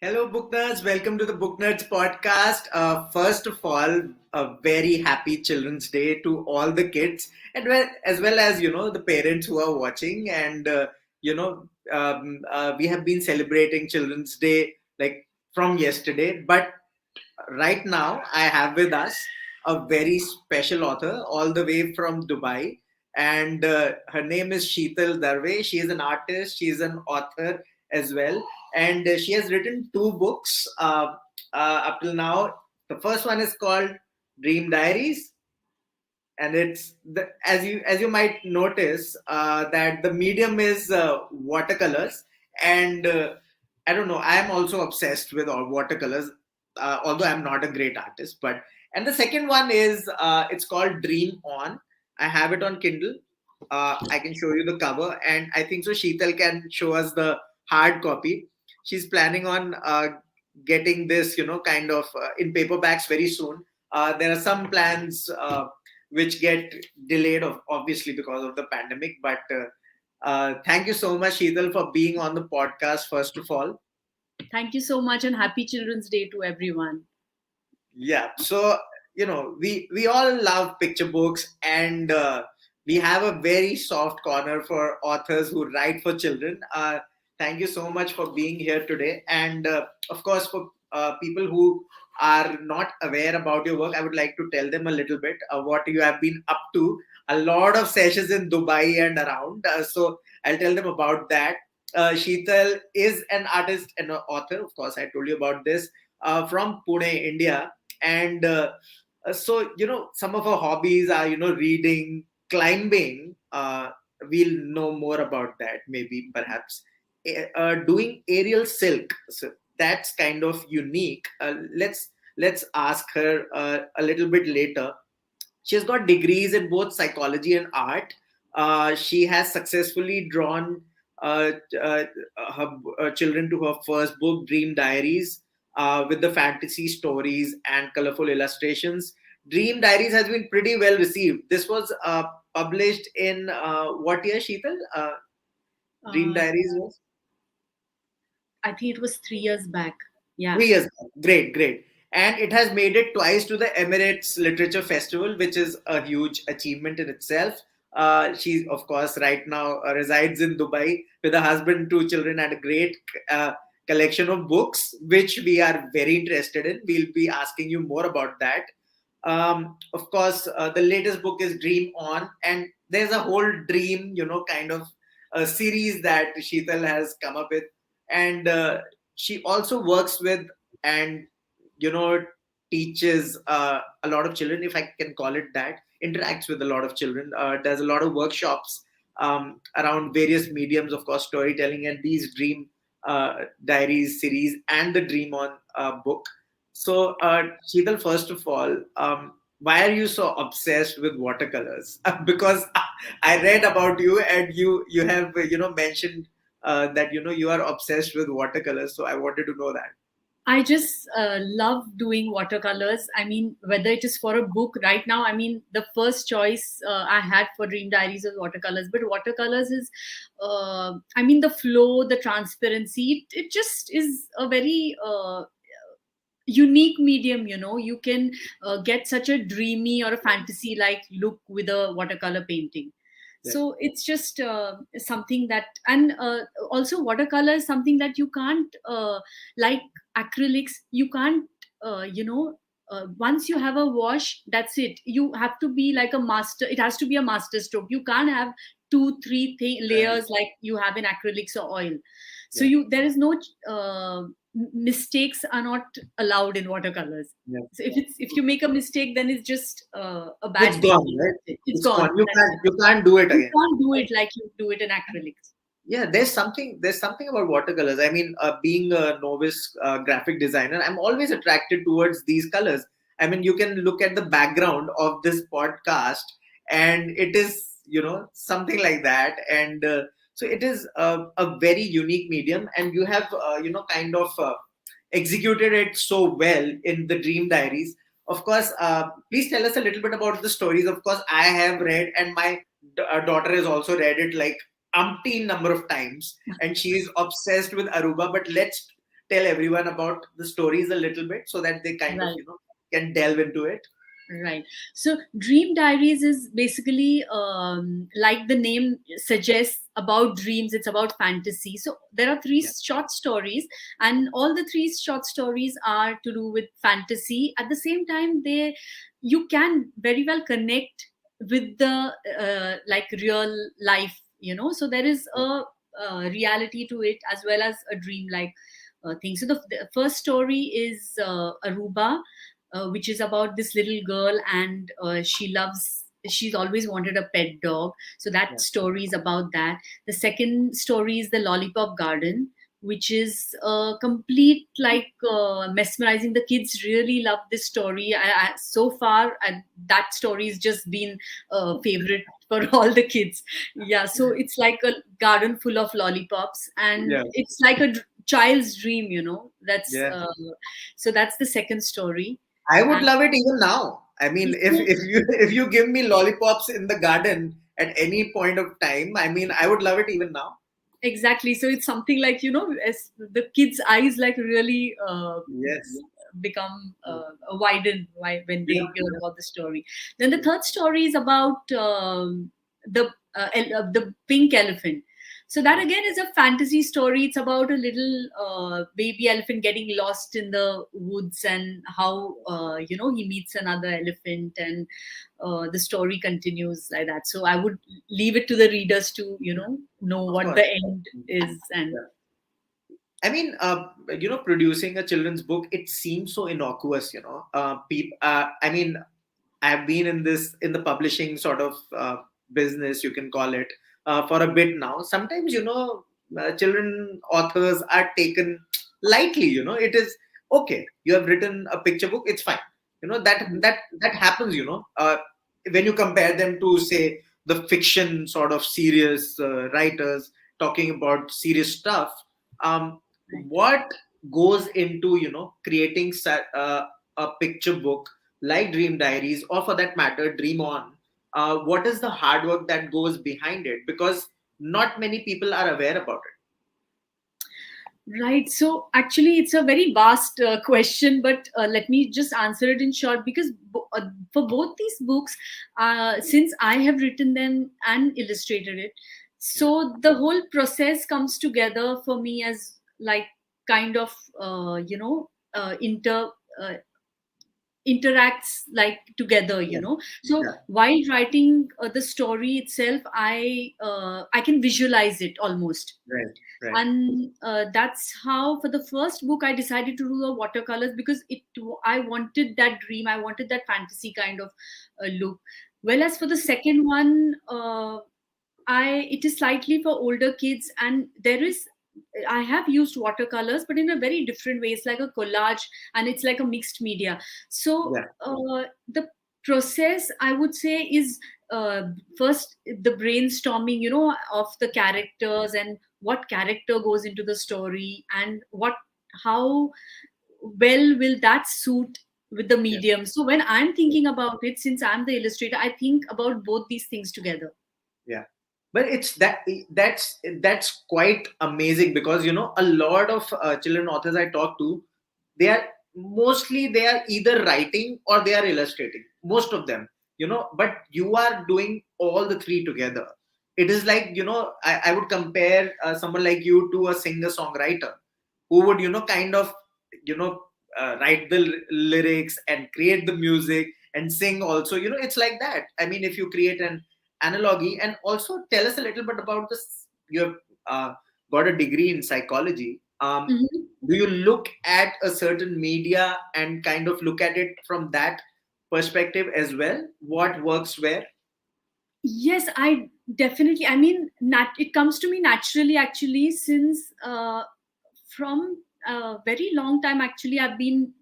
Hello, book nerds. Welcome to the Book Nerds podcast. First of all, a very happy Children's Day to all the kids, and as well as the parents who are watching. And we have been celebrating Children's Day like from yesterday, but right now I have with us a very special author all the way from Dubai, and her name is Sheetal Durve. She is an artist, she is an author as well, and she has written two books up till now. The first one is called Diaries, and it's as you might notice that the medium is watercolors, and I don't know, I am also obsessed with all watercolors, although I'm not a great artist. But and the second one is it's called Dream On. I have it on Kindle. I can show you the cover, and I think so Sheetal can show us the hard copy. She's planning on getting this kind of in paperbacks very soon. There are some plans which get delayed, obviously because of the pandemic. But thank you so much, Sheetal, for being on the podcast, first of all. Thank you so much and happy Children's Day to everyone. Yeah, so we all love picture books, and we have a very soft corner for authors who write for children. Thank you so much for being here today, and of course for people who are not aware about your work, I would like to tell them a little bit what you have been up to. A lot of sessions in Dubai and around, so I'll tell them about that. Sheetal is an artist and an author. Of course, I told you about this, from Pune, India. And so some of our hobbies are reading, climbing. We'll know more about that, maybe, perhaps. Doing aerial silk, so that's kind of unique. Let's ask her a little bit later. She's got degrees in both psychology and art. She has successfully drawn her children to her first book, Dream Diaries, with the fantasy stories and colorful illustrations. Dream Diaries has been pretty well received. This was published in what year, Sheetal? Dream Uh, Diaries was I think it was 3 years back. Yeah. 3 years back. Great, great. And it has made it twice to the Emirates Literature Festival, which is a huge achievement in itself. She, of course, right now resides in Dubai with a husband, two children, and a great collection of books, which we are very interested in. We'll be asking you more about that. Of course, the latest book is Dream On, and there's a whole dream, kind of a series that Sheetal has come up with. And she also works with and you know teaches a lot of children, if I can call it that, interacts with a lot of children, does a lot of workshops around various mediums, of course, storytelling, and these Dream Diaries series and the Dream On book. So Sheetal, first of all, why are you so obsessed with watercolors? Because I read about you, and you have mentioned that you are obsessed with watercolors. So I wanted to know that. I just love doing watercolors. I mean, whether it is for a book right now, I mean, the first choice I had for Dream Diaries was watercolors. But watercolors is, I mean, the flow, the transparency, it just is a very unique medium. You can get such a dreamy or a fantasy like look with a watercolor painting. Yeah. So it's just something that, and also watercolor is something that you can't like acrylics, you can't once you have a wash, that's it. You have to be like a master, it has to be a master stroke. You can't have two three Right. layers like you have in acrylics or oil. So Yeah. there is no mistakes are not allowed in watercolors. Yeah. So if you make a mistake, then it's just a It's bad gone, painting. right? It's It's gone. gone. You That's can't it. you can't do it You again. can't do it like you do it in acrylics. Yeah, there's something about watercolors. I mean, being a novice graphic designer, I'm always attracted towards these colors. I mean, you can look at the background of this podcast, and it is something like that. And so it is a very unique medium, and you have kind of executed it so well in the Dream Diaries. Of course, please tell us a little bit about the stories. Of course, I have read, and my daughter has also read it like umpteen number of times, and she is obsessed with Aruba. But let's tell everyone about the stories a little bit so that they kind of Right. can delve into it. Right. So, Dream Diaries is basically, like the name suggests, about dreams. It's about fantasy. So, there are three Yeah. short stories, and all the three short stories are to do with fantasy. At the same time, you can very well connect with the like real life. So there is a reality to it as well as a dream like thing. So the first story is Aruba, which is about this little girl, and she's always wanted a pet dog. So that Yeah. story is about that. The second story is the Lollipop Garden, which is complete like mesmerizing. The kids really love this story. So far, that story has just been a favorite for all the kids. Yeah, so it's like a garden full of lollipops, and Yeah. it's like a child's dream. That's Yeah. so that's the second story. I would And love it even now. I mean, if you if you give me lollipops in the garden at any point of time, I mean, I would love it even now. exactly, so it's something like, as the kids eyes like really Yes. become widen when Yeah. they hear about the story. Then the third story is about the pink elephant. So that Yeah. again is a fantasy story. It's about a little baby elephant getting lost in the woods, and how he meets another elephant, and the story continues like that. So I would leave it to the readers to know Of what course. the end is. And Yeah. I mean, producing a children's book, it seems so innocuous, I mean, I've been in the publishing sort of business, you can call it, for a bit now. Sometimes, children authors are taken lightly. It is okay. You have written a picture book, it's fine. That happens. When you compare them to, say, the fiction sort of serious writers talking about serious stuff. What goes into creating a picture book like Dream Diaries, or for that matter, Dream On? What is the hard work that goes behind it? Because not many people are aware about it. right. So actually, it's a very vast question, but let me just answer it in short. Because for both these books, since I have written them and illustrated it, Yeah, so the whole process comes together for me as like kind of uh, interacts like together. yeah, So yeah. while writing the story itself, I can visualize it almost. Right, right. And that's how for the first book I decided to do the watercolors, because I wanted that dream, I wanted that fantasy kind of look. Well, as for the second one, I it is slightly for older kids, and I have used watercolors, but in a very different way. It's like a collage, and it's like a mixed media. So Yeah, the process, I would say, is first the brainstorming, of the characters, and what character goes into the story, and how well will that suit with the yeah. medium. So when I'm thinking about it, since I'm the illustrator, I think about both these things together. Yeah, but that's quite amazing, because a lot of children authors I talk to, they are either writing or they are illustrating, most of them. But you are doing all the three together. It is like, I would compare someone like you to a singer songwriter who would kind of you know write the lyrics and create the music and sing also. It's like that. I mean, if you create an analogy, and also tell us a little bit about this. You have got a degree in psychology. Mhm. Do you look at a certain media and kind of look at it from that perspective as well? What works where? Yes, I definitely. I mean, it comes to me naturally, actually, since from a very long time, actually, I've been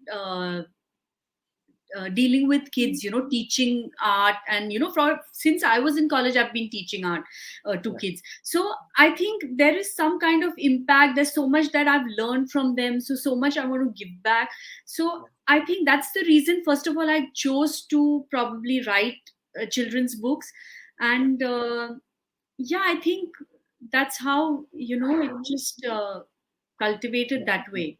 dealing with kids, teaching art, and since I was in college, I've been teaching art to Yeah, kids. So I think there is some kind of impact. There's so much that I've learned from them. So much I want to give back. So yeah, I think that's the reason. First of all, I chose to probably write children's books, yeah. and yeah, I think that's how it just cultivated that way.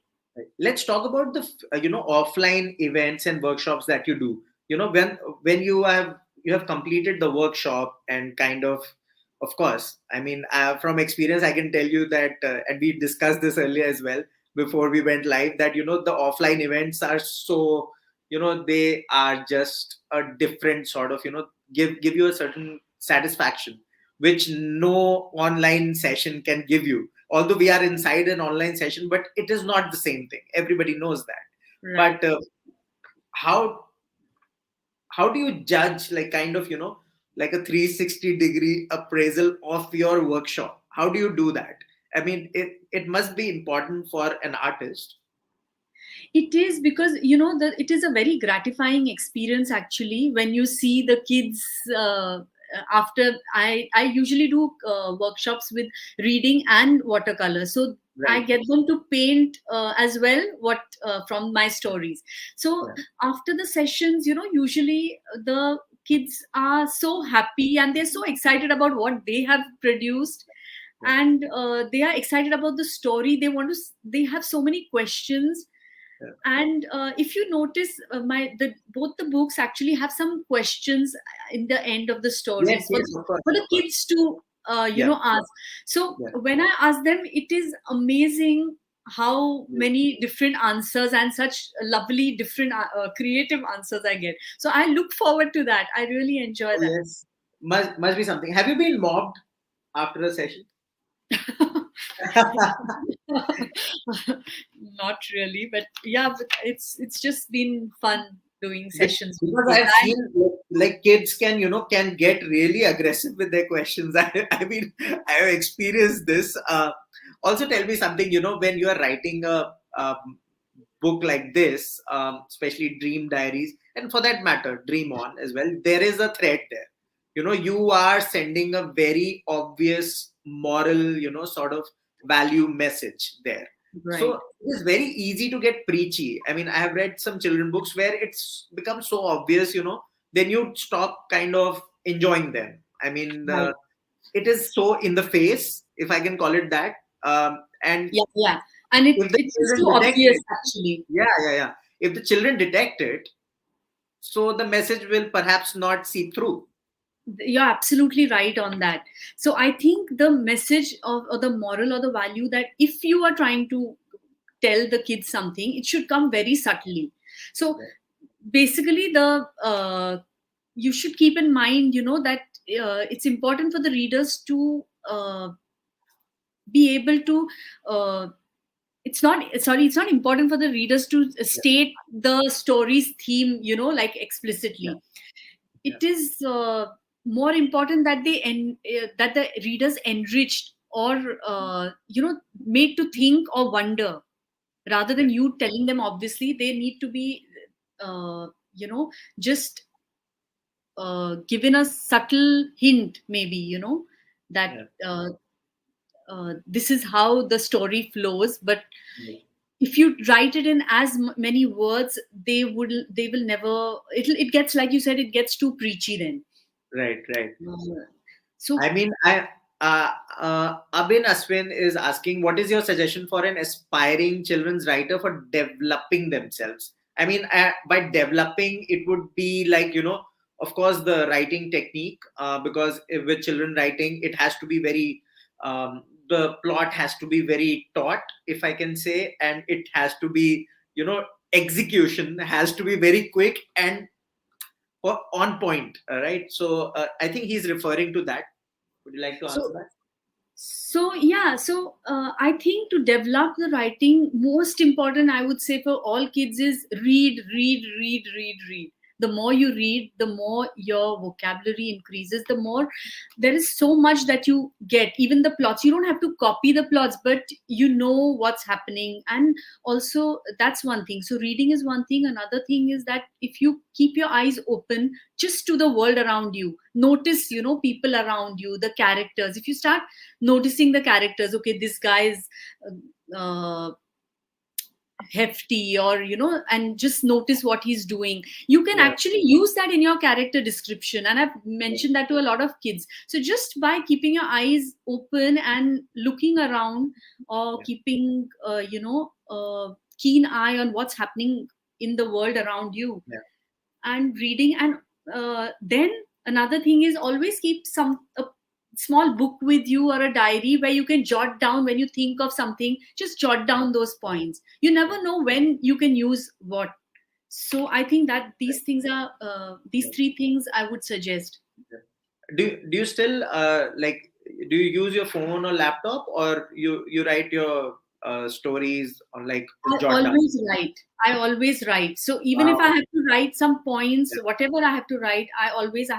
Let's talk about the offline events and workshops that you do. When you have completed the workshop and kind of course, I mean, from experience I can tell you that, and we discussed this earlier as well before we went live, that the offline events are so, they are just a different sort of, give you a certain satisfaction which no online session can give you, although we are inside an online session, but it is not the same thing. Everybody knows that. Right. But how do you judge, like, kind of, like a 360-degree appraisal of your workshop? How do you do that? I mean, it must be important for an artist. It is, because it is a very gratifying experience actually when you see the kids. After I usually do workshops with reading and watercolor, so I Right. get them to paint as well, what from my stories. So Yeah. after the sessions, usually the kids are so happy and they're so excited about what they have produced, Yeah. and they are excited about the story. They have so many questions. Yeah. And if you notice, both the books actually have some questions in the end of the Yes, stories, yes, of course, for of the course. kids to Yeah. ask. So Yeah. when I ask them, it is amazing how Yes. many different answers and such lovely different creative answers I get. So I look forward to that. I really enjoy Oh, yes. Must be something. Have you been mobbed after a session? that. Not really, but yeah, but it's just been fun doing sessions with Because kids. I've seen, like, kids can get really aggressive with their questions. I mean, I have experienced this. Also, tell me something. When you are writing a book like this, especially Dream Diaries, and for that matter, Dream On as well, there is a thread there. You are sending a very obvious moral, sort of value message there. So Right, it is very easy to get preachy. I mean, I have read some children books where it's become so obvious, then you stop kind of enjoying them. I mean, right. it is so in the face, if I can call it that. And Yeah, yeah. And if the it's just children too detect obvious it, actually. yeah, yeah, yeah. If the children detect it, so the message will perhaps not see through. You're absolutely right on that. So I think the message of, or the moral or the value, that if you are trying to tell the kids something, it should come very subtly. So Yeah, basically, the you should keep in mind, that it's important for the readers to be able to it's not important for the readers to yeah, state the story's theme, like yeah, explicitly. yeah, It is more important that that the readers enriched, or made to think or wonder, rather yeah, than you telling them obviously. They need to be uh, just given a subtle hint, maybe, that yeah, this is how the story flows. But yeah. if you write it in as many words, they will never, it gets, like you said, it gets too preachy then. Right, right. Uh, so I mean, Abin Aswin is asking, what is your suggestion for an aspiring children's writer for developing themselves? I mean, by developing, it would be like, of course, the writing technique, because with children writing, it has to be very, the plot has to be very taut, if I can say, and it has to be, execution has to be very quick and on point, right? So I think he's referring to that. Would you like to answer so that? yeah, so I think to develop the writing, most important, I would say, for all kids is read, read, read, read, read. The more you read, the more your vocabulary increases, the more there is so much that you get. Even the plots, you don't have to copy the plots, but you know what's happening. And also, that's one thing. So reading is one thing. Another thing is that if you keep your eyes open just to the world around you, notice, people around you, the characters. If you start noticing the characters, okay, this guy is uh, hefty, or and just notice what he's doing, you can Yeah, actually use that in your character description. And I've yeah, mentioned that to a lot of kids. So just by keeping your eyes open and looking around, or yeah, keeping keen eye on what's happening in the world around you, Yeah. and reading. And then another thing is, always keep a small book with you, or a diary where you can jot down when you think of something. Just jot Yeah. down those points. You never know when you can use what. So I think that these things are these Yeah. three things I would suggest. Yeah. Do you still like, do you use your phone or laptop, or you write your stories on, like, I jot down? always write. I always write. So even if I Wow. have to write some points, Yeah. whatever I have to write, I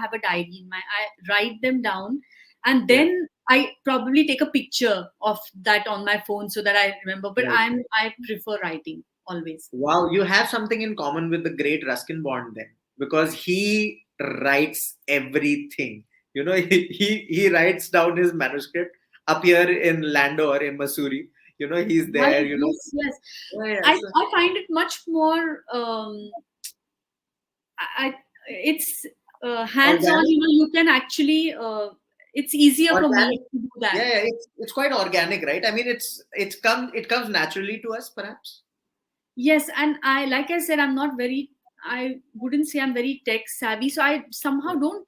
have a diary in my. I write them down, and Yeah. then I probably take a picture of that on my phone so that I remember. But Right. I prefer writing always. Wow, you have something in common with the great Ruskin Bond then, because he writes everything. He writes down his manuscript up here in Landor in Missouri. He's there. Right. Yes. Yes. Yeah, yeah. I find it much more. It's hands on. Organic, You can actually. It's easier for me organic. to do that. Yeah, yeah. It's quite organic, right? I mean, it comes naturally to us, perhaps. Yes, and like I said, I'm not very. I wouldn't say I'm very tech savvy, so I somehow don't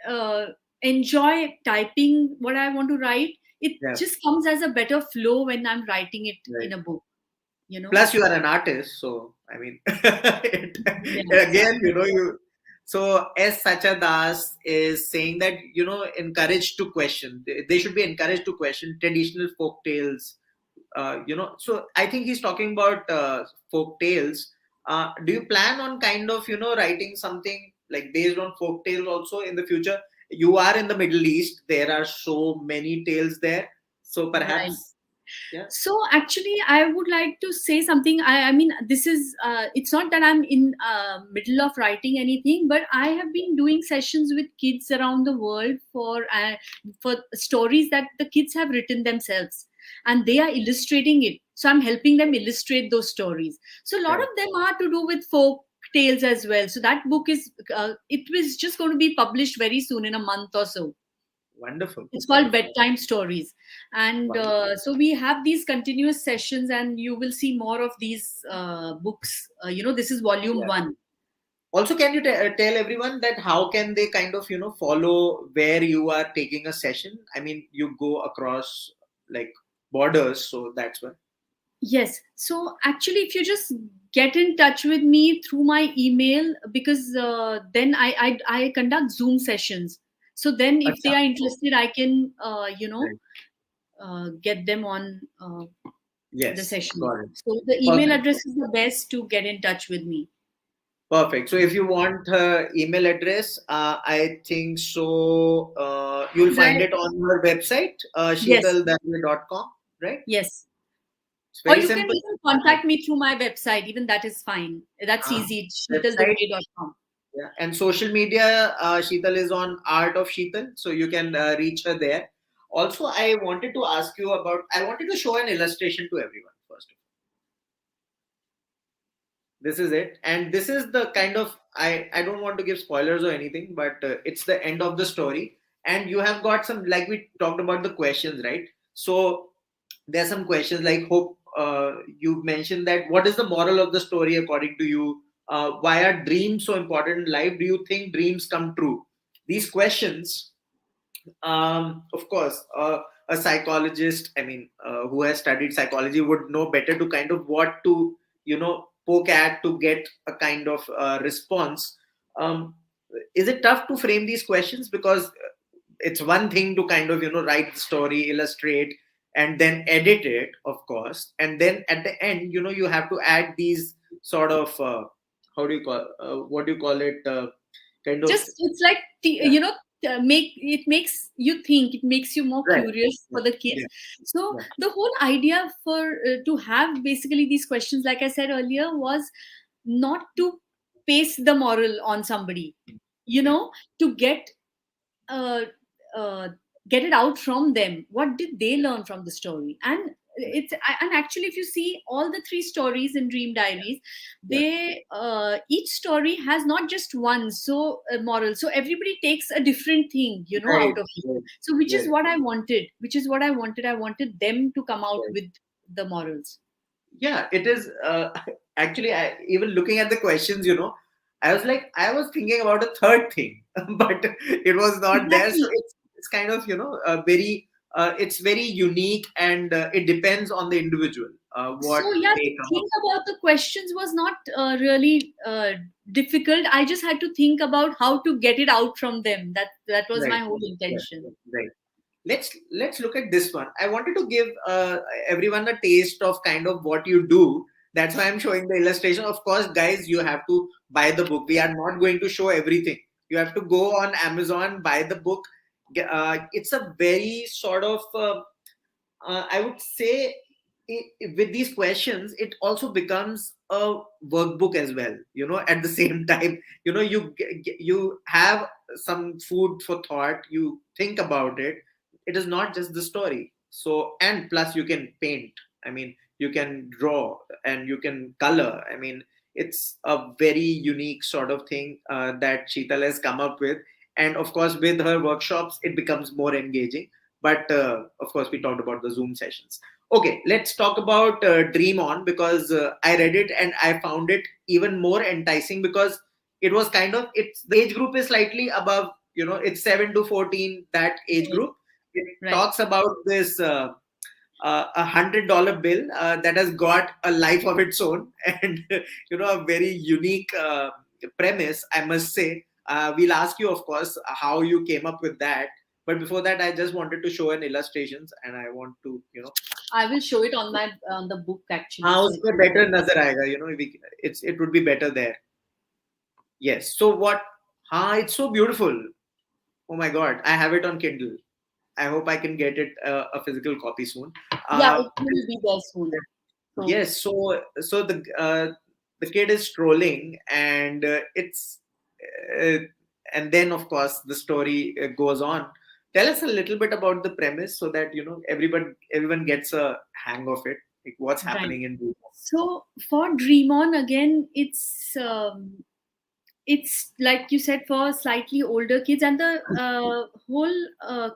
uh, enjoy typing what I want to write. It Yeah, just comes as a better flow when I'm writing it right. in a book. You know. Plus, you are an artist, so I mean, Yes. again, so S. Sacha Das is saying that, encouraged to question. They should be encouraged to question traditional folk tales. So I think he's talking about folk tales. Do you plan on kind of, writing something like based on folk tales also in the future? You are in the Middle East. There are so many tales there. So Right. perhaps, yeah, So actually, I would like to say something. I mean, this is. It's not that I'm in middle of writing anything, but I have been doing sessions with kids around the world for stories that the kids have written themselves, and they are illustrating it. So I'm helping them illustrate those stories. So a lot right. of them are to do with folk tales as well. So that book is. It was just going to be published very soon, in a month or so. Wonderful, It's called wonderful, bedtime stories. And wonderful. so we have these continuous sessions, and you will see more of these books. This is volume Yeah. one. Also, can you tell everyone that how can they kind of, follow where you are taking a session? I mean, you go across, like, borders, so that's why. Yes. So actually, if you just get in touch with me through my email, because then I conduct Zoom sessions. So then, if Acha. they are interested, I can Right. get them on the Yes, session. got it. So the email Perfect. address is the best to get in touch with me. Perfect. So if you want her email address, I think so. You'll Should find I? it on her website, Yes. sheetaldurve.com, right? Yes. It's Or very you can simple. even Yeah. contact me through my website. Even that is fine. That's Uh, easy. It's Website. sheetaldurve.com. Yeah. And social media, Sheetal is on Art of Sheetal, so you can reach her there. Also, I wanted to show an illustration to everyone first. This is it, and this is the kind of, I don't want to give spoilers or anything, but it's the end of the story, and you have got some, like we talked about the questions, right? So there's some questions like, hope you mentioned that, what is the moral of the story according to you? Why are dreams so important in life? Do you think dreams come true? These questions, of course, a psychologist, I mean, who has studied psychology would know better to kind of what to, poke at to get a kind of response. Um, is it tough to frame these questions? Because it's one thing to kind of, write the story, illustrate, and then edit it, of course. And then at the end, you have to add these sort of, how do you call, what do you call it? Kind of, Just it's like yeah, make it makes you think. It makes you more right. curious Yeah, for the kids. yeah, So yeah. the whole idea for to have basically these questions, like I said earlier, was not to paste the moral on somebody. You Yeah. know, to uh, uh, get it out from them. What did they learn from the story? And and actually, if you see all the three stories in Dream Diaries, Yeah. they each story has not just one moral. So everybody takes a different thing, Right. out of it. Right. So which is Right. what I wanted. Which is what I wanted. I wanted them to come out Right. with the morals. Yeah, it is. Actually, even looking at the questions, I was like, I was thinking about a third thing, but it was not there. So Exactly. it's kind of, very, it's very unique, and it depends on the individual, what So yeah, they the come up thing about the questions was not really difficult. I just had to think about how to get it out from them. That with. was Right. my whole Right. intention. Right. Let's look at this one. I wanted to give everyone a taste of kind of what you do. That's why I'm showing the illustration. Of course, guys, you have to buy the book. We are not going to show everything. You have to go on Amazon, buy the book. It's a very sort of I would say, with these questions, it also becomes a workbook as well. At the same time, you have some food for thought. You think about it. It is not just the story. So, and plus, you can paint. I mean, you can draw and you can color. I mean, it's a very unique sort of thing that Sheetal has come up with. And of course, with her workshops, it becomes more engaging. But of course, we talked about the Zoom sessions. Okay, let's talk about Dream On, because I read it and I found it even more enticing, because it was kind of, it's the age group is slightly above, it's 7 to 14, that age Right. group. It Right. talks about this $100 bill that has got a life of its own, and a very unique premise, I must say. We'll ask you, of course, how you came up with that. But before that, I just wanted to show an illustrations, and I want to, I will show it on my on the book actually. हाँ So उसमें better नजर आएगा, it would be better there. Yes. So what? It's so beautiful. Oh my God, I have it on Kindle. I hope I can get it a physical copy soon. yeah, Uh, it will be there soon. So Yes, so the kid is strolling, and uh, and then of course the story goes on. Tell us a little bit about the premise, so that everyone gets a hang of it, like what's right. happening in the. So for Dream On again, it's like you said, for slightly older kids, and the whole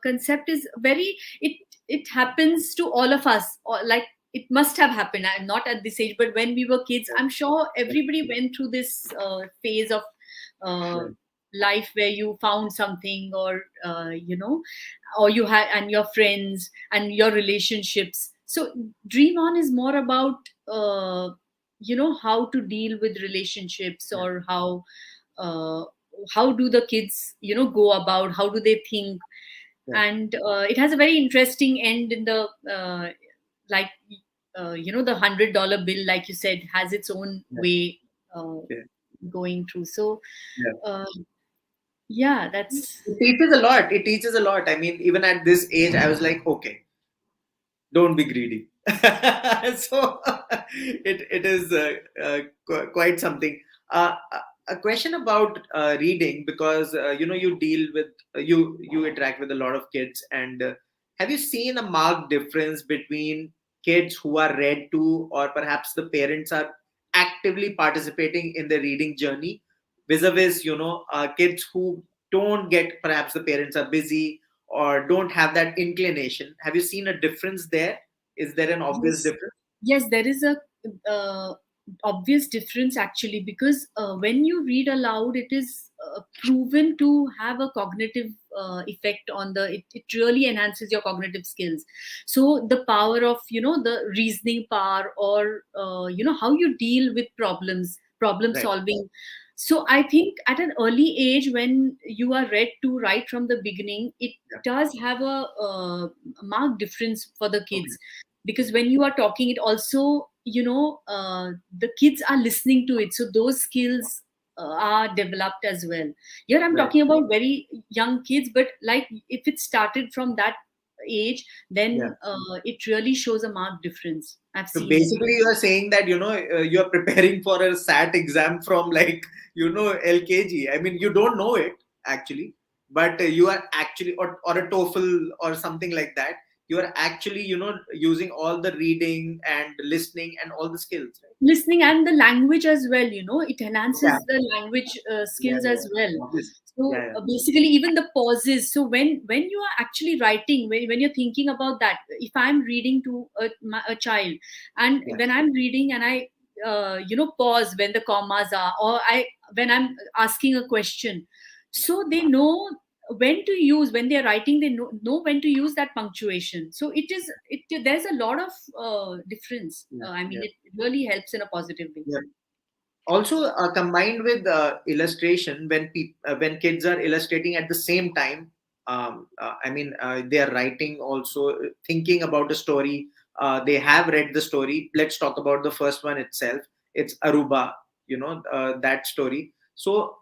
concept is very, it happens to all of us, or like it must have happened. I'm not at this age, but when we were kids, I'm sure everybody went through this phase of uh, Right, life where you found something, or or you had, and your friends and your relationships. So Dream On is more about how to deal with relationships, yeah, or uh, how do the kids go about, how do they think. yeah, And it has a very interesting end in the like the $100 bill, like you said, has its own yeah, way uh, yeah, going through. So yeah. uh, yeah, that's It teaches a lot. It teaches a lot. I mean, even at this age, I was like, okay, don't be greedy. So it is quite something. A question about reading, because you deal with you interact with a lot of kids, and have you seen a marked difference between kids who are read to, or perhaps the parents are actively participating in the reading journey, vis-a-vis kids who don't get, perhaps the parents are busy or don't have that inclination? Have you seen a difference there? Is there an obvious yes. difference? Yes, there is a uh, obvious difference actually, because when you read aloud, it is proven to have a cognitive effect on it really enhances your cognitive skills. So the power of the reasoning power, or how you deal with problem Right. solving. So I think at an early age, when you are read to right from the beginning, it Yeah. does have a marked difference for the Okay. kids, because when you are talking, it also the kids are listening to it, so those skills are developed as well. Here I'm Right. talking about very young kids, but like if it started from that age, Yeah. then it really shows a marked difference. I've So seen it. basically, you are saying that you are preparing for a SAT exam from, like, LKG. I mean, you don't know it actually, but you are actually, or a TOEFL or something like that. You are actually using all the reading and listening and all the skills, right? Listening and the language as well, it Yeah. enhances the language Yeah. skills Yeah. as well. Obviously. So yeah, basically, even the pauses. So when you are actually writing, when you're thinking about that, if I'm reading to a child, and yeah, when I'm reading and I pause when the commas are, or I when I'm asking a question, yeah, so they know when to use, when they're writing, they know when to use that punctuation. So there's a lot of difference. yeah, I mean, yeah, it really helps in a positive way. yeah. Also, combined with illustration, when kids are illustrating at the same time, I mean, they are writing also, thinking about a story. They have read the story. Let's talk about the first one itself. It's Aruba, that story. So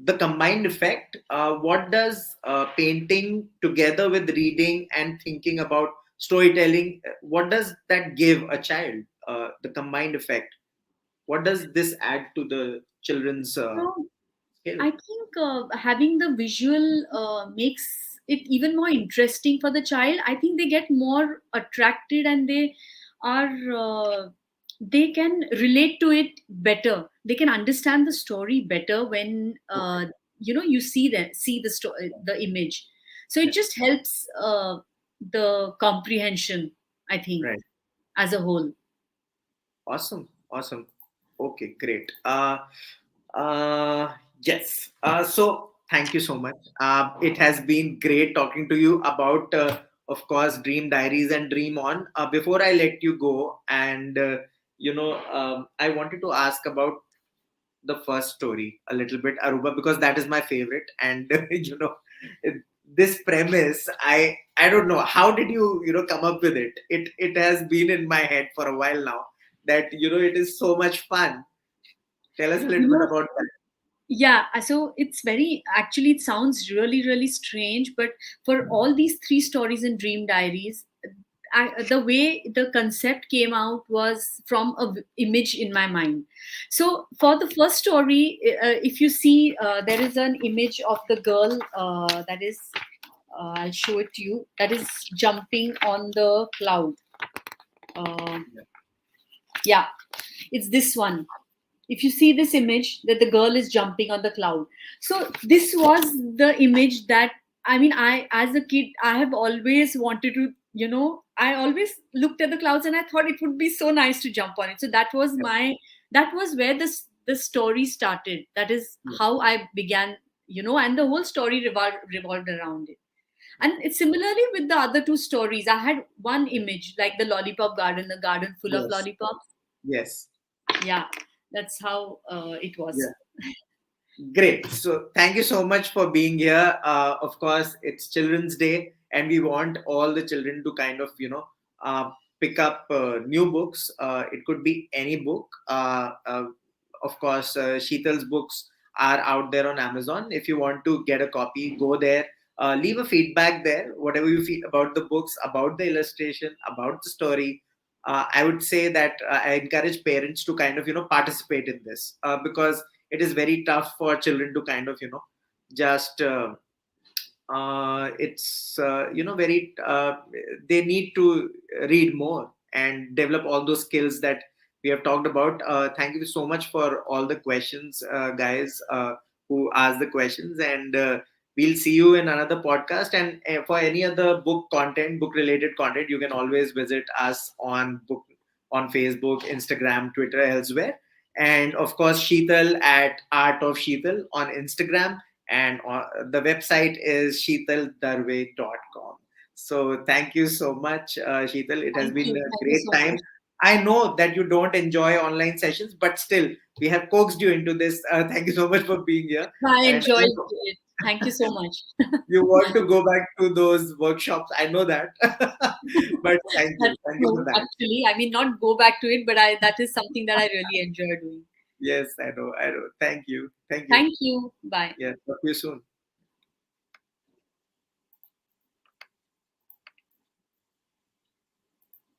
the combined effect, what does painting together with reading and thinking about storytelling, what does that give a child? The combined effect, what does this add to the children's So skill? I think having the visual makes it even more interesting for the child. I think they get more attracted, and are they can relate to it better. They can understand the story better when Okay. you see the the image. So Yeah. it just helps the comprehension, I think, Right. as a whole. Awesome. Awesome. Okay, great. Yes. So thank you so much. It has been great talking to you about, of course, Dream Diaries and Dream On. Before I let you go, and I wanted to ask about the first story a little bit, Aruba, because that is my favorite. And it- this premise, I don't know how did you come up with it. It has been in my head for a while now, that it is so much fun. Tell us a You little bit know, about that. yeah, so it's very, actually, it sounds really, really strange, but for all these three stories in Dream Diaries, the way the concept came out was from a image in my mind. So for the first story, if you see, there is an image of the girl that is, I'll show it to you, that is jumping on the cloud. Uh, Yeah. yeah, it's this one. If you see this image, that the girl is jumping on the cloud, so this was the image that, I mean, I, as a kid, I have always wanted to, I always looked at the clouds and I thought it would be so nice to jump on it. So that was where the story started. That is Yeah. how I began, and the whole story revolved around it. And it's similarly with the other two stories. I had one image, like the lollipop garden, the garden full of Yes. lollipops. Yes. Yeah, that's how it was. Yeah. Great. So thank you so much for being here. Of course, it's Children's Day, and we want all the children to kind of, pick up new books. It could be any book. Of course, Sheetal's books are out there on Amazon. If you want to get a copy, go there. Leave a feedback there, whatever you feel about the books, about the illustration, about the story. I would say that I encourage parents to kind of, participate in this, because it is very tough for children to kind of just it's very they need to read more and develop all those skills that we have talked about. Thank you so much for all the questions, guys, who asked the questions, and we'll see you in another podcast. And for any other book related content, you can always visit us on Facebook, Instagram, Twitter, elsewhere. And of course, Sheetal at Art of Sheetal on Instagram, and the website is sheetaldurve.com. So thank you so much, Sheetal. It has Thank been you. a Thank you great so time. much. I know that you don't enjoy online sessions, but still, we have coaxed you into this. Thank you so much for being here. I And enjoyed it. Thank you so much. you want to go back to those workshops. I know that. But thank you. That's Thank you for true, that. actually. I mean, not go back to it, but that is something that I really enjoy doing. Yes, I know. I know. Thank you. Thank you. Thank you. Bye. Yeah. Talk to you soon.